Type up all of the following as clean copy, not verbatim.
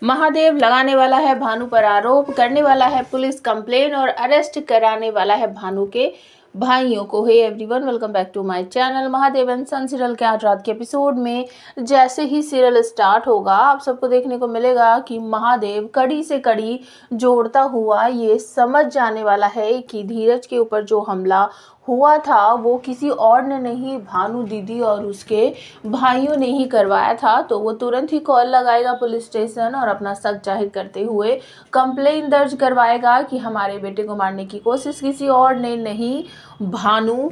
महादेव लगाने वाला है भानु पर आरोप, करने वाला है पुलिस कंप्लेन और अरेस्ट कराने वाला है भानु के भाइयों को। Hey everyone, welcome back to my channel Mahadev and son serial के आज रात के एपिसोड में जैसे ही सीरियल स्टार्ट होगा आप सबको देखने को मिलेगा कि महादेव कड़ी से कड़ी जोड़ता हुआ ये समझ जाने वाला है कि धीरज के ऊपर जो हमला हुआ था वो किसी और ने नहीं, भानु दीदी और उसके भाइयों ने ही करवाया था। तो वो तुरंत ही कॉल लगाएगा पुलिस स्टेशन और अपना शक जाहिर करते हुए कंप्लेंट दर्ज करवाएगा कि हमारे बेटे को मारने की कोशिश किसी और ने नहीं, भानु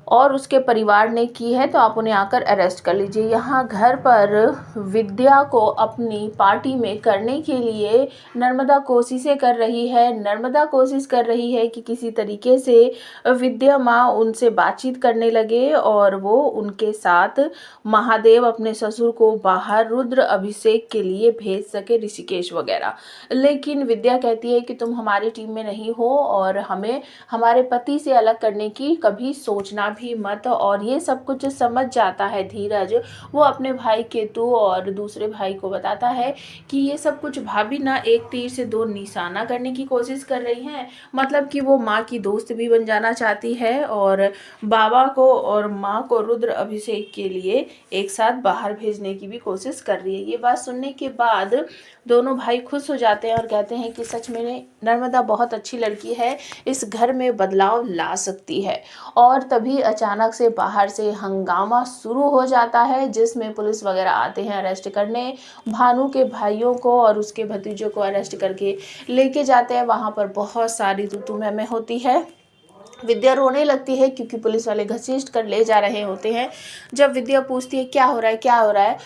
और उसके परिवार ने की है, तो आप उन्हें आकर अरेस्ट कर लीजिए। यहाँ घर पर विद्या को अपनी पार्टी में करने के लिए नर्मदा कोशिशें कर रही है। नर्मदा कोशिश कर रही है कि किसी तरीके से विद्या माँ उनसे बातचीत करने लगे और वो उनके साथ महादेव अपने ससुर को बाहर रुद्र अभिषेक के लिए भेज सके, ऋषिकेश वगैरह। लेकिन विद्या कहती है कि तुम हमारी टीम में नहीं हो और हमें हमारे पति से अलग करने की कभी सोचना भी मत। और ये सब कुछ समझ जाता है धीरज। वो अपने भाई केतु और दूसरे भाई को बताता है कि ये सब कुछ भाभी ना एक तीर से दो निशाना करने की कोशिश कर रही हैं। मतलब कि वो माँ की दोस्त भी बन जाना चाहती है और बाबा को और माँ को रुद्र अभिषेक के लिए एक साथ बाहर भेजने की भी कोशिश कर रही है। ये बात सुनने के बाद दोनों भाई खुश हो जाते हैं और कहते हैं कि सच में नर्मदा बहुत अच्छी लड़की है, इस घर में बदलाव ला सकती है। और तभी अचानक से बाहर से हंगामा शुरू हो जाता है जिसमें पुलिस वगैरह आते हैं अरेस्ट करने। भानु के भाइयों को और उसके भतीजों को अरेस्ट करके लेके जाते हैं। वहाँ पर बहुत सारी तू मैं होती है। विद्या रोने लगती है क्योंकि पुलिस वाले घसीट कर ले जा रहे होते हैं। जब विद्या पूछती है क्या हो रहा है, क्या हो रहा है,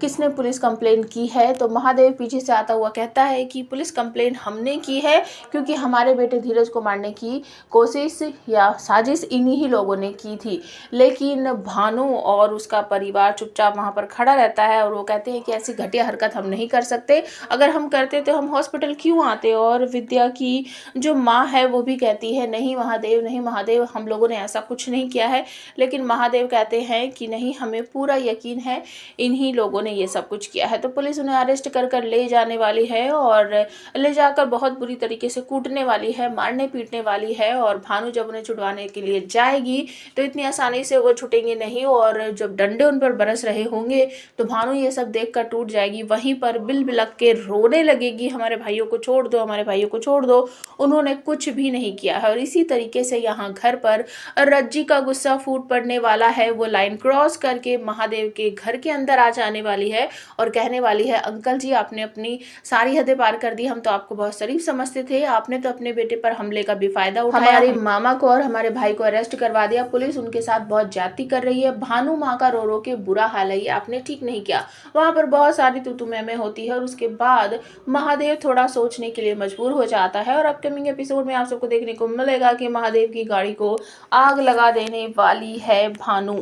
किसने पुलिस कंप्लेन की है, तो महादेव पीछे से आता हुआ कहता है कि पुलिस कंप्लेन हमने की है क्योंकि हमारे बेटे धीरज को मारने की कोशिश या साजिश इन्हीं ही लोगों ने की थी। लेकिन भानु और उसका परिवार चुपचाप वहाँ पर खड़ा रहता है और वो कहते हैं कि ऐसी घटिया हरकत हम नहीं कर सकते, अगर हम करते तो हम हॉस्पिटल क्यों आते। और विद्या की जो माँ है वो भी कहती है नहीं महादेव, नहीं महादेव, हम लोगों ने ऐसा कुछ नहीं किया है। लेकिन महादेव कहते हैं कि नहीं, हमें पूरा यकीन है इन्हीं लोगों ने ये सब कुछ किया है। तो पुलिस उन्हें अरेस्ट कर कर ले जाने वाली है और ले जाकर बहुत बुरी तरीके से कूटने वाली है, मारने पीटने वाली है। और भानु जब उन्हें छुड़वाने के लिए जाएगी तो इतनी आसानी से वो छुटेंगे नहीं और जब डंडे उन पर बरस रहे होंगे तो भानु ये सब देख कर टूट जाएगी। वहीं पर बिल बिलक के रोने लगेगी, हमारे भाइयों को छोड़ दो, हमारे भाइयों को छोड़ दो, उन्होंने कुछ भी नहीं किया है। और इसी तरीके से यहाँ घर पर रज्जी का गुस्सा फूट पड़ने वाला है। वो लाइन क्रॉस करके महादेव के घर के अंदर आ जाने वाली है और कहने वाली है अंकल जी, आपने अपनी सारी हदें पार कर दी, हम तो आपको बहुत शरीफ समझते थे, आपने तो अपने बेटे पर हमले का बेफायदा उठाया, हमारे मामा को और हमारे भाई को अरेस्ट करवा दिया, पुलिस उनके साथ बहुत ज्यादती कर रही है, भानु माँ का रो रो के बुरा हाल है, ये आपने ठीक नहीं किया। वहां पर बहुत सारी तू मैं होती है और उसके बाद महादेव थोड़ा सोचने के लिए मजबूर हो जाता है। और अपकमिंग एपिसोड में आप सबको देखने को मिलेगा कि महादेव की गाड़ी को आग लगा देने वाली है भानु।